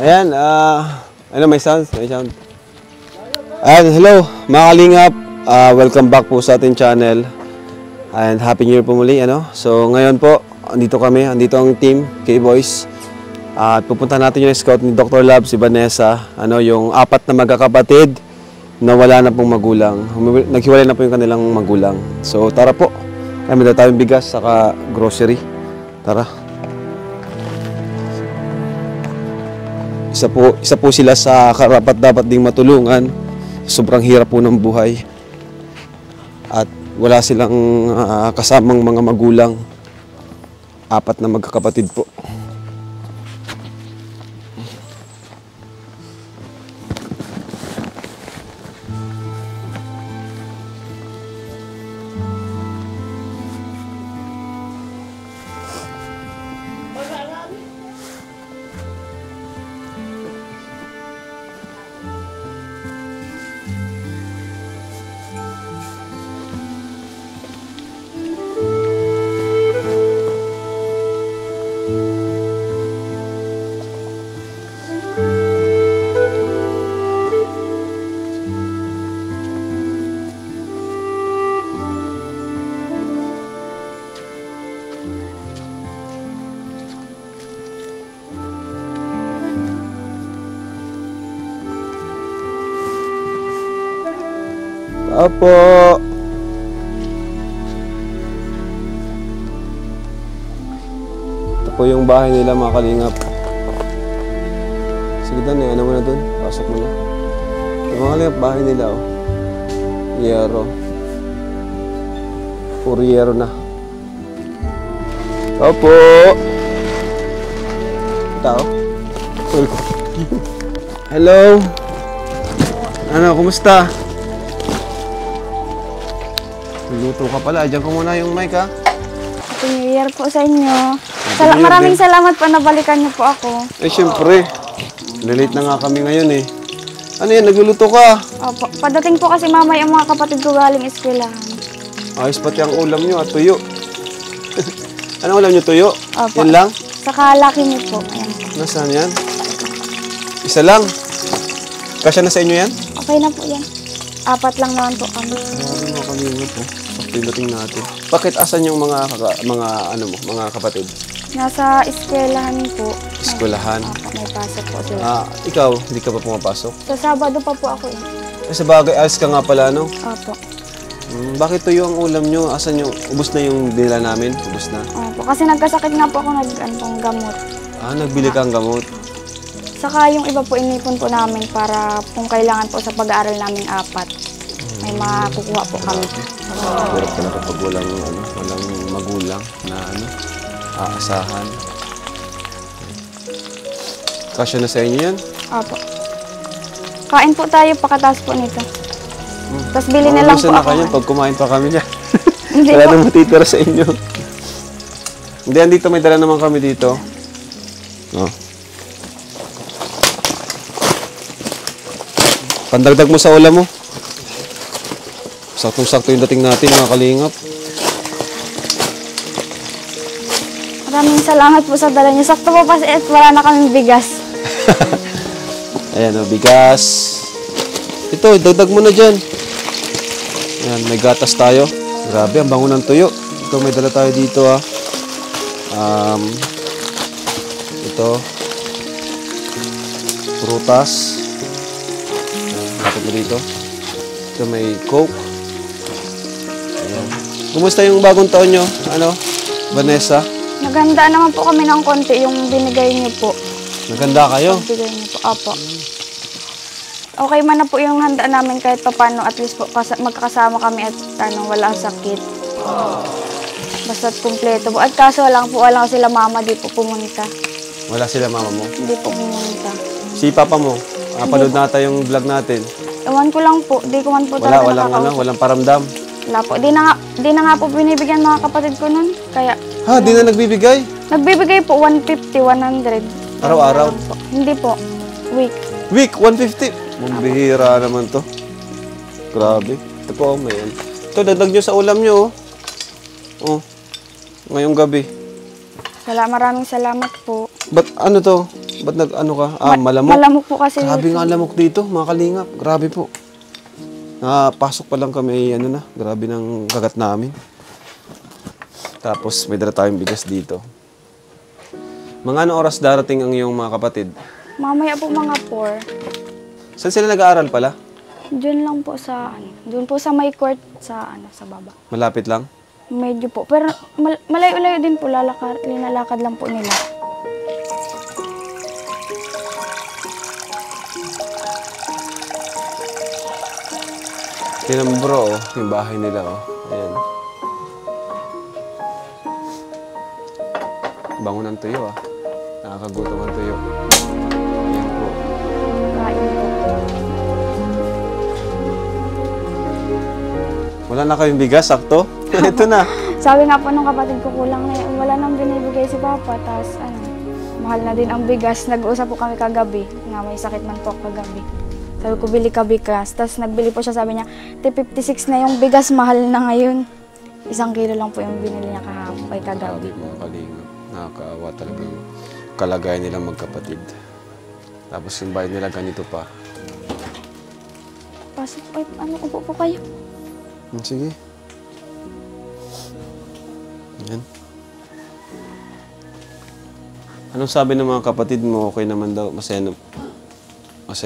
Ayan, ano, may sound? May sound. Ayan, hello, mga kalingap. Welcome back po sa ating channel. And Happy New Year po muli, ano? So, ngayon po, andito ang team, K-Boys. At pupunta natin yung scout ni Dr. Love, si Vanessa. Ano, yung 4 na magkakapatid na wala na pong magulang. Naghiwalay na po yung kanilang magulang. So, tara po. Ay, may tayong bigas, saka grocery. Tara. Isa po sila sa karapat dapat ding matulungan. Sobrang hirap po ng buhay. At wala silang kasamang mga magulang. 4 na magkakapatid po. Opo. Ito po yung bahay nila, mga kalingap. Sige Dan, ano mo na dun? Pasok mo na. Ito mga kalingap, bahay nila, oh. Yero. Puro yero na. Opo. Tao. Hello. Ano, kumusta? Luto ka pala. Diyan ko muna yung mic, ha? Happy New Year po sa inyo. Maraming salamat po, nabalikan niyo po ako. Eh, syempre. Late na nga kami ngayon, eh. Ano yan? Nagluluto ka? Opo. Padating po kasi mamay ang mga kapatid ko galing eskwelahan. Ayos pati ang ulam nyo at tuyo. Anong ulam nyo, tuyo? Opo. Yan lang? Saka laki niyo po. Ayan. Nasaan yan? Isa lang? Kasya na sa inyo yan? Okay na po yan. 4 lang naman po kami. Grabe mga kalingap, po. Sakto yung dating natin. Bakit asan yung mga kapatid? Nasa eskwelahan po. Eskwelahan? Opo, may pasok po sila. Ikaw, hindi ka pa pumapasok? Sa Sabado pa po ako eh. Sa bagay, alis ka nga pala, no? Opo. Bakit tuyo ang ulam nyo? Asan yung, ubos na yung dinala namin? Ubos na? Opo, kasi nagkasakit nga po ako gamot. Nagbili kang gamot? Saka yung iba po inipon po namin para kung kailangan po sa pag-aaral namin 4. May makukuha po kami. Hirap ka na kapag walang magulang na aasahan. Kasya na sa inyo yan? Opo. Kain po tayo pagkatapos po nito. Tapos bili na lang po ako. Kayo, pag kumain pa kami niya. Hindi wala po. nang matitira sa inyo. Hindi, andito may dala naman kami dito. No. Pandagdag mo sa ulam mo. Saktong-sakto yung dating natin, mga kalingap. Maraming salamat po sa dala niyo. Sakto po kasi wala na kaming bigas. Ayan o, bigas. Ito, dagdag mo na dyan. Ayan, may gatas tayo. Grabe, ang bango ng tuyo. Ito, may dala tayo dito, ha. Ito. Prutas. Lapit mo dito. Ito may Coke. Ayan. Kumusta yung bagong taon nyo? Ano? Vanessa? Naganda naman po kami ng konti yung binigay niyo po. Naganda kayo? Binigay niyo po. Opo. Okay man na po yung handa namin kahit papano. At least po magkakasama kami at wala sakit. Basta't kumpleto po. At kaso wala sila mama, di po pumunta. Wala sila mama mo? Hindi po pumunta. Si papa mo? Panood nata yung vlog natin. Ewan ko lang po. Di ko man po talaga nakakausap. Walang paramdam? Wala po. Di na nga po binibigyan mga kapatid ko nun. Kaya... Di na nagbibigay? Nagbibigay po 150, 100. Araw-araw? Hindi po. Week. Week, 150? Mambihira naman to. Grabe. Ito po, may yan. Ito, dadag nyo sa ulam nyo, oh. Ngayong gabi. Maraming salamat po. Ba't ano to? Ba't nag-ano ka? Malamok. Malamok po kasi. Grabe nga ang lamok dito, mga kalingap. Grabe po. Pasok pa lang kami, grabe ng kagat namin. Tapos may dala tayong bigas dito. Mga anong oras darating ang iyong mga kapatid? Mamaya po mga 4. Saan sila nag-aaral pala? Doon lang po sa, doon po sa may court sa, sa baba. Malapit lang? Medyo po. Pero malayo-layo din po, linalakad lang po nila. Tingnan mo bro, yung bahay nila, Ayan. Bango ng tuyo, Nakakagutom ang tuyo. Ayan po. Kain po. Wala na kayong bigas, sakto? Ito na. Sabi nga po nung kapatid ko, kulang na yan. Wala nang binibigay si Papa. Tapos mahal na din ang bigas. Nag-uusap po kami kagabi. Nga may sakit man po kagabi. Sabi ko, bili ka bigas. Tapos nagbili po siya, sabi niya, 56 na yung bigas, mahal na ngayon. 1 kilo lang po yung binili niya kahapon kay kagabi. Grabe mga kalingap. Nakakaawa talagang kalagayan nilang magkapatid. Tapos yung bahay nila ganito pa. Pasok, upo po kayo. Sige. Yan. Anong sabi ng mga kapatid mo? Okay naman daw, masaya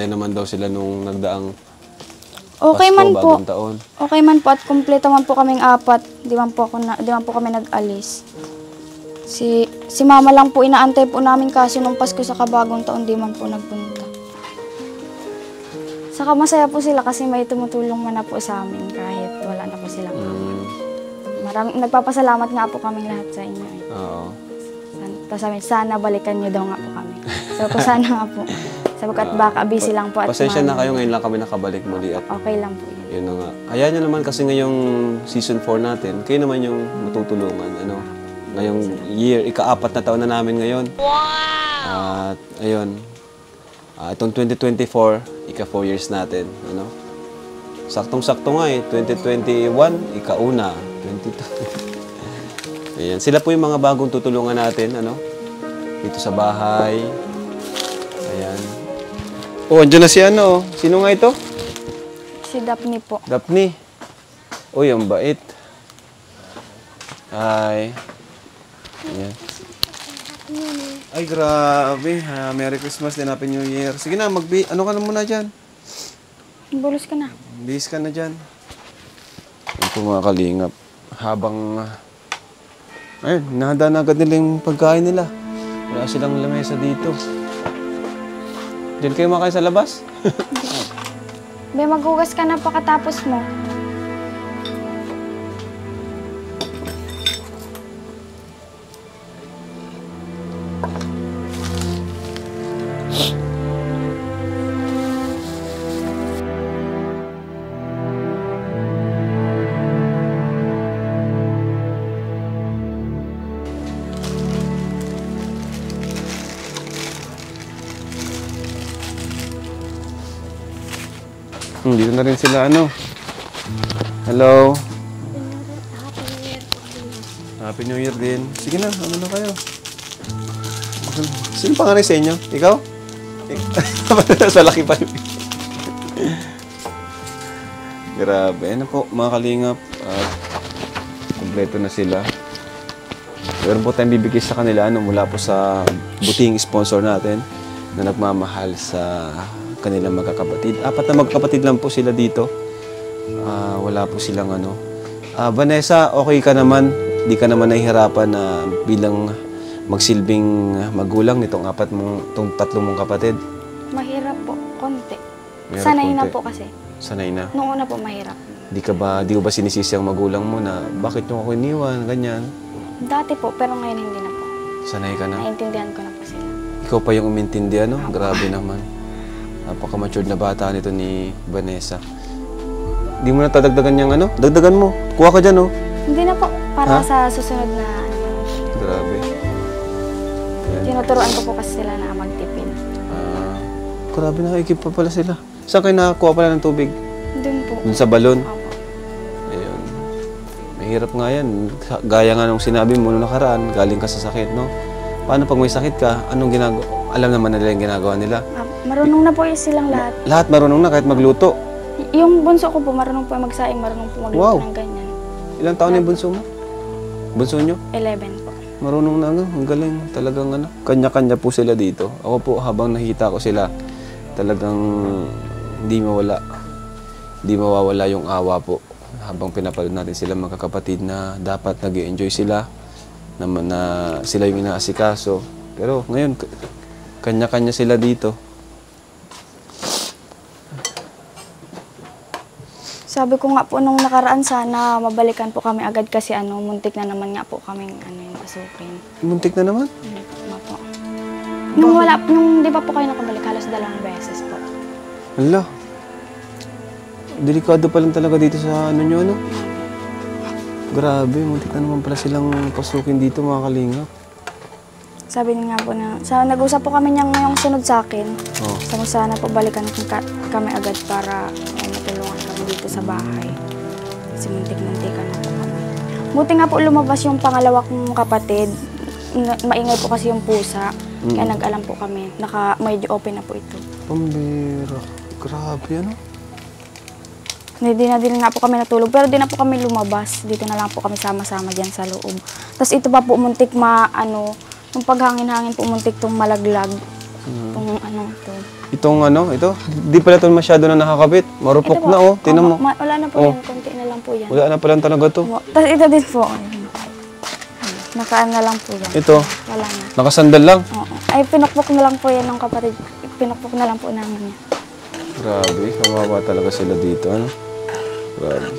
naman daw sila nung nagdaang Okay Pasko, man po. bagong taon. Okay man po at kumpleto man po kaming 4. Di man po kami nag-alis. Si Mama lang po inaantay po namin kasi nung Pasko sa kabagong taon di man po nagpunta. Saka masaya po sila kasi may tumutulong man na po sa amin kahit wala na po sila. Nagpapasalamat nga po kaming lahat sa inyo. Oo. Tapos sabi, sana balikan niyo daw nga po kami. Sabi ko, sana nga po. Sabi ko, at baka busy lang po. At Pasensya na kayo, ngayon lang kami nakabalik muli at okay lang po yun. yun na nga. Hayaan nyo naman kasi ngayong season 4 natin, kayo naman yung matutulungan. Ngayong year, ika-4 na taon na namin ngayon. Wow! At ayun, itong 2024, ika-4 years natin. Saktong-sakto nga 2021, ika-una. 22. Ayan, sila po yung mga bagong tutulungan natin, dito sa bahay. Ayan. Andyan na si Sino nga ito? Si Daphne po. Daphne. Uy, ang bait. Hi. Ayan. Ay, grabe. Merry Christmas din, Happy New Year. Sige na, ano ka na muna dyan? Bulos ka na. Bihis ka na dyan. Yan po mga kalingap. Habang, ayun, nahanda na agad nila yung pagkain nila. Wala silang lamesa dito. Diyan kayo makain sa labas? Be, maghugas ka na pagkatapos mo. Dito na rin sila, Hello? Happy New Year din. Sige na, na kayo. Sino panganay sa inyo? Ikaw? Sa laki pa. Grabe. Po, mga kalingap. Kompleto na sila. Meron po tayong bibigay sa kanila, mula po sa buting sponsor natin na nagmamahal sa kanilang magkakapatid. 4 na magkapatid lang po sila dito. Wala po silang Vanessa, okay ka naman? Di ka naman nahihirapan na bilang magsilbing magulang nitong 3 mong kapatid? Mahirap po, konti. Mahirap Sanay konti. na po kasi. Sanay na? Noong una po mahirap. Di mo ba sinisisi ang magulang mo na bakit nyo ako iniwan, ganyan? Dati po, pero ngayon hindi na po. Sanay ka na? Naintindihan ko na po sila. Ikaw pa yung umintindi, Grabe naman. Napaka-matured na bata nito ni Vanessa. Di mo na tadagdagan niyang Dagdagan mo. Kuha ka dyan, Hindi na po. Para sa susunod na Grabe. Yan. tinuturuan ko po kasi sila na magtipid. Grabe, nakikip pa pala sila. Saan kayo nakakuha pala ng tubig? Doon po. Doon sa balon? Opo. Ayun. Mahirap nga yan. Gaya nga nung sinabi mo nung nakaraan, galing ka sa sakit, no? Paano pag may sakit ka, anong ginagawa? alam naman nila yung ginagawa nila. Marunong na po yung silang lahat. Lahat marunong na kahit magluto. Yung bunso ko po, marunong po magsaing, marunong po magluto Wow. ng ganyan. Ilang taon na yung bunso mo? Bunso nyo? 11 po. Marunong na ang galing. Talagang kanya-kanya po sila dito. Ako po, habang nakita ko sila, talagang hindi mawawala yung awa po. Habang pinapanood natin sila magkakapatid na dapat nag-i-enjoy sila, na sila yung inaasikaso. Pero ngayon, kanya-kanya sila dito. Sabi ko nga po nung nakaraan, sana mabalikan po kami agad kasi muntik na naman nga po kaming yung pasukin. Muntik na naman. Nga po. Di ba po kayo nakabalik, halos 2 beses po. Hala. Delikado pa lang talaga dito sa nyo, ano? Grabe, muntik na naman pala silang pasukin dito, mga kalingap. Sabi niya nga po nag-usap po kami niyang ngayong sunod sa akin. Oh. Sana po balikan kami agad para matulungan kami dito sa bahay. Kasi muntik-muntikan na po kami. Buti nga po lumabas yung pangalawa kong kapatid. Maingay po kasi yung pusa. Kaya nag-alam po kami. Medyo open na po ito. Pambira. Grabe, ano? Hindi na din nga po kami natulog. Pero di na po kami lumabas. Dito na lang po kami sama-sama dyan sa loob. Tapos ito pa po muntik yung paghangin-hangin po muntik itong malaglag. Ito. Itong ito? Di pala ito masyado na nakakabit. Marupok Ito po. na, oh. Tinan mo. Wala na po yan. Konti na lang po yan. Wala na pala talaga to. Tapos ito din po. Nakaan na lang po yan. Ito, Wala na. nakasandal lang. Oo. Ay, pinukpok na lang po yan ng kapatid. Pinukpok na lang po namin yan. Grabe, kawawa talaga sila dito, ano? Grabe.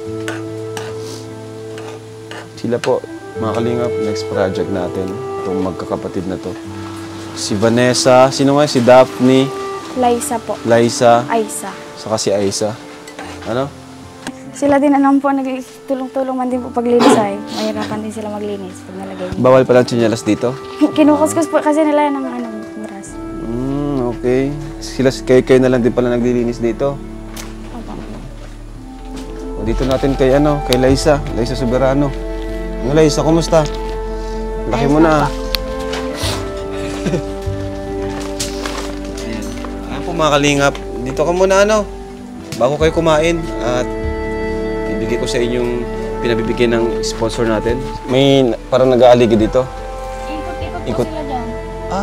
Sila po, mga kalingap, next project natin. Itong magkakapatid na to. Si Vanessa, sino nga? Si Daphne, Liza po. Liza, Aiza. saka si Aiza. Ano? Sila din po, nagtulong-tulong man din po paglinis ay. Mahirapan din sila maglinis pag nalagay niyo. Bawal pala tsinelas dito? Kinukuskus po kasi nila ng brass. Okay. Kayo na lang din pala naglilinis dito. Opo. O dito natin kay Liza. Liza Soberano. Liza, kumusta? Laki mo na. Ayan po mga kalingap. Dito ka muna bago kayo kumain at ibigay ko sa inyong pinabibigyan ng sponsor natin. May parang nag-aaligi dito. Ikot po sila dyan.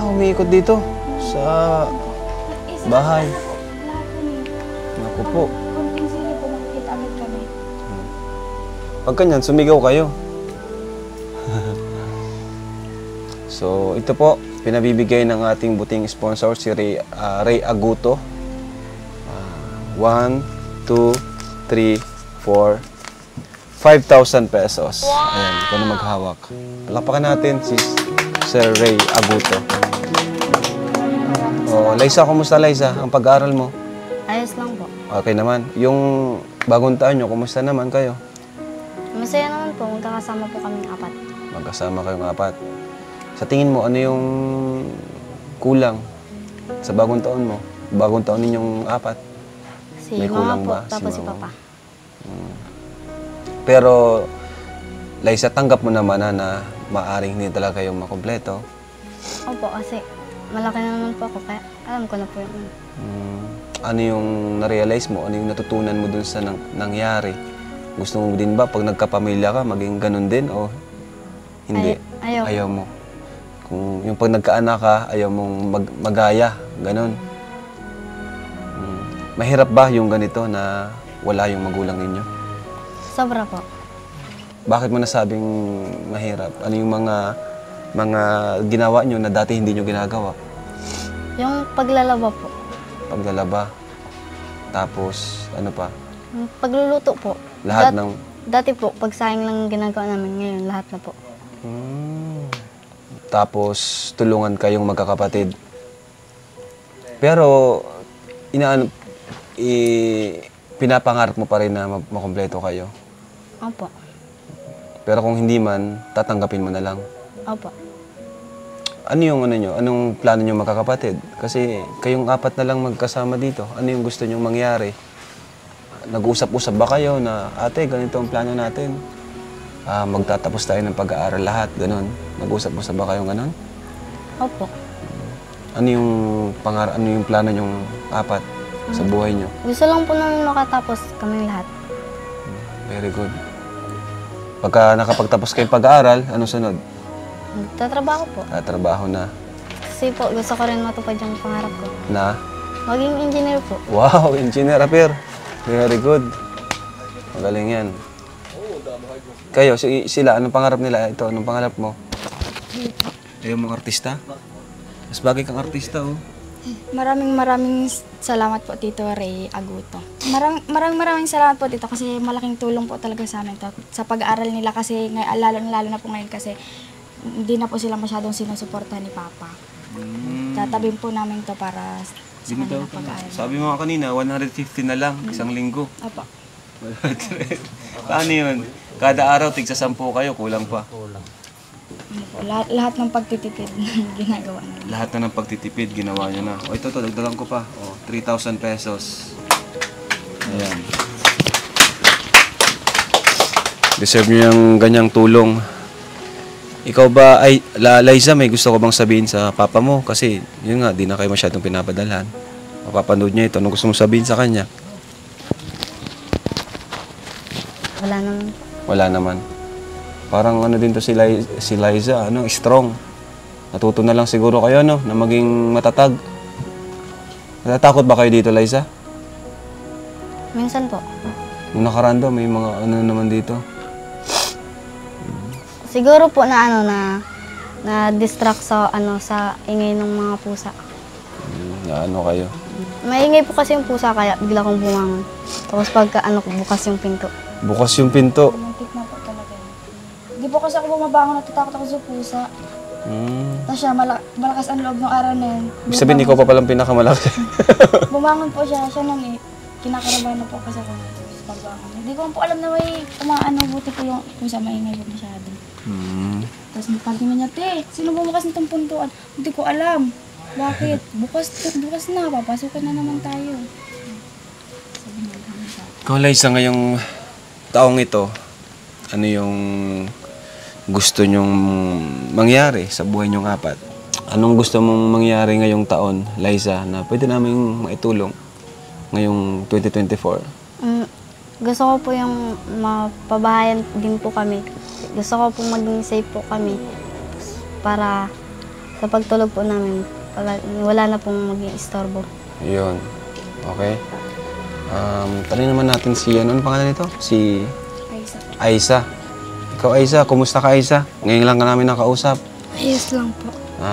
Umiikot dito sa bahay. Lahat yun Naku po. Kunting sila po makikita agad kami. Pag kanyan, sumigaw kayo. So, ito po, pinabibigay ng ating buting sponsor, si Ray Aguto. 1, 2, 3, 4, 5,000 pesos. Ayan, ikaw na maghawak. Palapakan natin si Sir Ray Aguto. Liza, kumusta Liza? Ang pag-aaral mo? Ayos lang po. Okay naman. Yung bagong taon nyo, kumusta naman kayo? Masaya naman po, magkakasama po kaming 4. Magkasama kayong 4. Sa tingin mo, ano yung kulang sa bagong taon mo? Bagong taon ninyong 4? Si May mama kulang po, ba? tapos Si si mama. papa. Pero, Liza, tanggap mo naman na maaring hindi talaga kayong makumpleto. Opo, kasi malaki na naman po ako, kaya alam ko na po yun. Ano yung na-realize mo? Ano yung natutunan mo dun sa nangyari? Gusto mo din ba pag nagkapamilya ka, maging ganun din o hindi? Ayaw. Ayaw mo. Kung yung pag nagkaanak ka, ayaw mong magaya, ganun. Mahirap ba yung ganito na wala yung magulang ninyo? Sobra po. Bakit mo nasabing mahirap? Ano yung mga ginawa nyo na dati hindi nyo ginagawa? Yung paglalaba po. Paglalaba. Tapos, ano pa? Yung pagluluto po. Lahat ng... Dati po, pagsayang lang ginagawa namin ngayon, lahat na po. Tapos, tulungan kayong magkakapatid. Pero, pinapangarap mo pa rin na makumpleto kayo. Opo. Pero kung hindi man, tatanggapin mo na lang. Opo. Ano yung anong plano nyo magkakapatid? Kasi kayong 4 na lang magkasama dito. Ano yung gusto nyong mangyari? Nag-usap-usap ba kayo na, ate, ganito ang plano natin? Magtatapos tayo ng pag-aaral lahat, ganun. Nag-usap-usap ba kayong ganun? Opo. Ano yung ano yung plano nyong apat sa buhay nyo? Gusto lang po namin makatapos kaming lahat. Very good. Pagka nakapagtapos kayong pag-aaral, ano sunod? Tatrabaho po. Trabaho na. Kasi po, gusto ko rin matupad yung pangarap ko. Na? Maging engineer po. Wow, engineer appear. Very good. Magaling yan. Kayo, sila, anong pangarap nila? Ito, anong pangarap mo? Ayaw mong artista? Mas bagay kang artista, oh. Maraming salamat po Tito Ray Aguto. Maraming salamat po Tito kasi malaking tulong po talaga sa amin to. Sa pag-aaral nila kasi lalo na po ngayon kasi hindi na po sila masyadong sinusuporta ni Papa. Tatabing po namin to para sa kanilang pag-aaral. Sabi mo nga kanina, 150 na lang, isang linggo. Opo. Paano yun? Kada araw, tigsa 10 kayo, kulang pa. Lahat ng pagtitipid ginagawa na. Lahat na ng pagtitipid, ginawa nyo na. O ito, dagdagan ko pa. O, 3,000 pesos. Ayan. Deserve nyo yung ganyang tulong. Ikaw ba, Liza, may gusto ko bang sabihin sa papa mo? Kasi, yun nga, di na kayo masyadong pinapadalhan. Mapapanood niya ito. Anong gusto mong sabihin sa kanya? Wala naman. Wala naman. Parang ano din to si Liza, ano, strong. Natuto na lang siguro kayo, no, na maging matatag. Natatakot ba kayo dito, Liza? Minsan po. Nung nakaraan daw, may mga ano naman dito. Siguro po na na-distract sa sa ingay ng mga pusa. Na ano kayo? Maingay po kasi yung pusa kaya bigla kong bumangon. Tapos pagka bukas yung pinto. Bukas yung pinto. Romantic na po talaga. Hindi po kasi ako bumabangon, natatakot ako sa pusa. Tapos siya, malakas ang loob ng araw na yun. Ibig sabihin, ikaw pa palang pinakamalaki. Bumangon po siya nang kinakarabahan na po kasi ako sa pagbangon. Hindi ko po alam na may buti po yung pusa maingay po masyado. Tapos pag niya, te, sino bumukas nitong puntuan? Hindi ko alam. Bakit? Bukas na, papasukan na naman tayo. Sabi niya, Ikaw, Liza, ngayong taong ito, ano yung gusto nyong mangyari sa buhay nyong apat? Anong gusto mong mangyari ngayong taon, Liza, na pwede naming maitulong ngayong 2024? Gusto ko po yung mapabahayan din po kami. Gusto ko po maging safe po kami para sa pagtulog po namin, wala na pong maging istorbo. Yun. Okay. Tanungin naman natin si, ano pangalan nito? Si Aiza. Ikaw, Aiza, kumusta ka, Aiza? Ngayon lang ka namin nakausap. ayos lang po.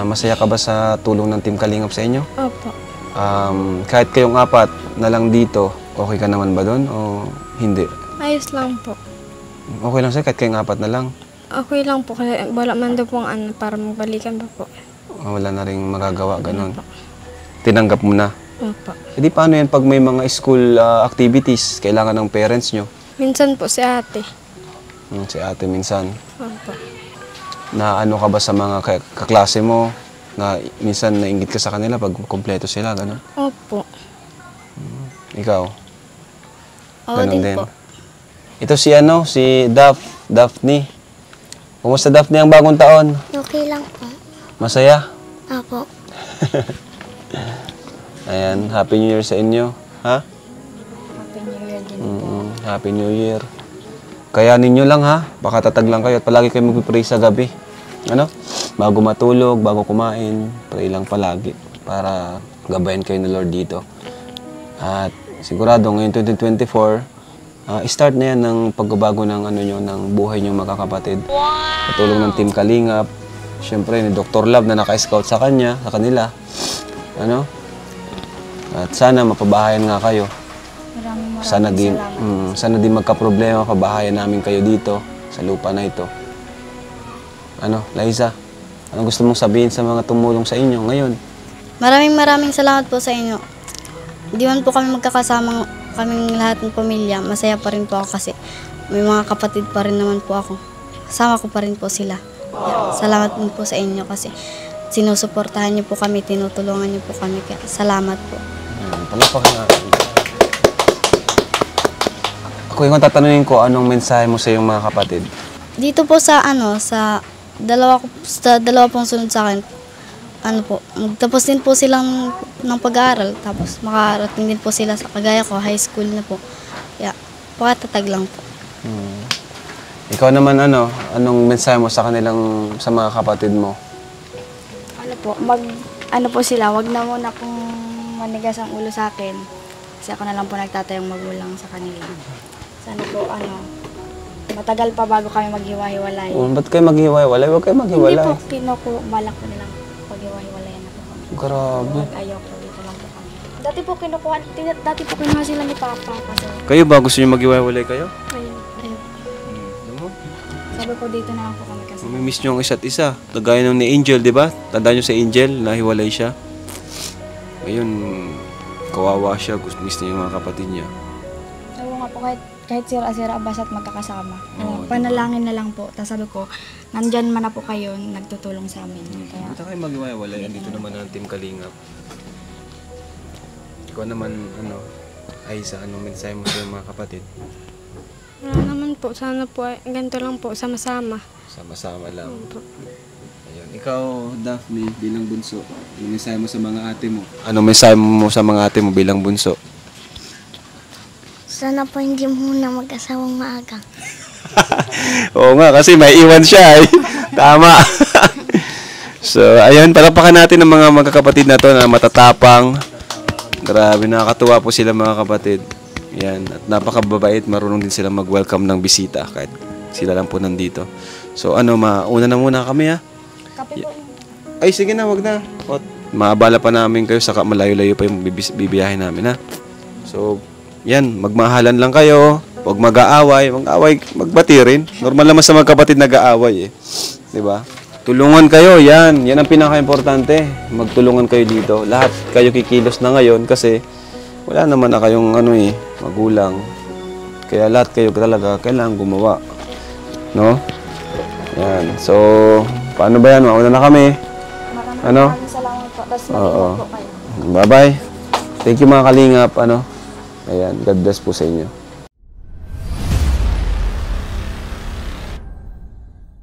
Masaya ka ba sa tulong ng Team Kalingap sa inyo? Opo. Kahit kayong apat na lang dito, okay ka naman ba doon o hindi? Ayos lang po. Okay lang sa'yo kahit kayong apat na lang. Okay lang po kasi wala man daw pong para magbalikan pa po. Wala na rin magagawa, ganun. Tinanggap mo na. Opo. E di paano yan pag may mga school activities, kailangan ng parents nyo? Minsan po si ate. Si ate minsan. Opo. Na ano ka ba sa mga kaklase mo? Na minsan nainggit ka sa kanila pag kompleto sila, gano'n? Opo. Ikaw? Oo Ganun din po. Ito si Daphne. Kumusta, Daphne, ang bagong taon? Okay lang po. Masaya? Opo. Ayan, Happy New Year sa inyo. Ha? Happy New Year din po. Happy New Year. Kaya ninyo lang, ha? Baka tatag lang kayo at palagi kayo mag-pray sa gabi. Ano? Bago matulog, bago kumain, pray lang palagi para gabayan kayo ng Lord dito. At sigurado ngayong 2024, start na yan ng pagbabago ng ng buhay niyong magkakapatid. Patulong ng Team Kalingap. Siyempre ni Dr. Love na naka-scout sa kanila. Ano? At sana mapabahayan nga kayo. Maraming Sana din magka-problema, pabahayan namin kayo dito sa lupa na ito. Ano, Liza? Ano gusto mong sabihin sa mga tumulong sa inyo ngayon? Maraming salamat po sa inyo. Hindi man po kami magkakasama kaming lahat ng pamilya. Masaya pa rin po ako kasi may mga kapatid pa rin naman po ako. Kasama ko pa rin po sila. Salamat din po sa inyo kasi sinusuportahan niyo po kami, tinutulungan niyo po kami. Kaya salamat po. Palapakan natin. Ako yung tatanungin ko, anong mensahe mo sa iyong mga kapatid? Dito po sa dalawa pong sunod sa akin, ano po, magtapos din po silang ng pag-aaral. Tapos makarating din po sila sa kagaya ko, high school na po. Kaya, pakatatag lang po. Ikaw naman anong mensahe mo sa kanilang, sa mga kapatid mo? Ano po, ano po sila, wag na muna pong manigas ang ulo sa akin. Kasi ako na lang po nagtatayong magulang sa kanila. Sana po, matagal pa bago kami maghiwa-hiwalay. Ba't kayo maghiwalay? Huwag kayo maghiwalay. Hindi po, balak ko nilang paghiwa-hiwalayan na po kami. Grabe. Ayaw po, dito lang po kami. Dati po kinukuha sila ni Papa. Kasi, Kayo ba? Gusto niyo maghiwalay kayo? ayun. Alam mo? Sabi ko, dito na lang po kami kasi. Mamimiss niyo ang isa't isa. Kagaya nung ni Angel, di ba? Tandaan niyo si Angel, nahiwalay siya. Ngayon, kawawa siya. Gusto miss niya yung mga kapatid niya. Oo nga po, kahit sira-sira basta't magkakasama. Oo, Panalangin na lang po. Tapos sabi ko, nandyan man na po kayo, nagtutulong sa amin. Kaya, Ba't kayo maghiwalay? Andito naman ang Team Kalingap. Ikaw naman, Aiza, anong mensahe mo sa mga kapatid? Wala naman po. Sana po, ganito lang po, sama-sama. Sama-sama lang. Ayun. Ikaw, Daphne, bilang bunso, anong mensahe mo sa mga ate mo? Anong mensahe mo sa mga ate mo bilang bunso? Sana po hindi muna mag-asawang maaga. Oo nga, kasi may iwan siya eh. Tama. So, ayun, palapakan natin ang mga magkakapatid na to na matatapang. Grabe, nakakatuwa po sila mga kapatid. Yan, at napakababait, marunong din sila mag-welcome ng bisita kahit sila lang po nandito. So, mauna na muna kami ha. kape po. Ay, sige na, wag na. Maabala pa namin kayo, saka malayo-layo pa yung bibiyahe namin ha. So, yan, magmahalan lang kayo. Huwag mag-aaway. Magbati rin. Normal naman sa magkapatid nag-aaway eh. 'Di ba? Tulungan kayo, yan. Yan ang pinaka-importante. Magtulungan kayo dito. Lahat kayo kikilos na ngayon kasi wala naman na kayong magulang. Kaya lahat kayo talaga kailangan gumawa. No? Yan. So, paano ba yan? Mauna na kami. Maraming salamat po. Tapos mag-ingat po kayo. Bye-bye. Thank you mga kalingap. Ayan, God bless po sa inyo.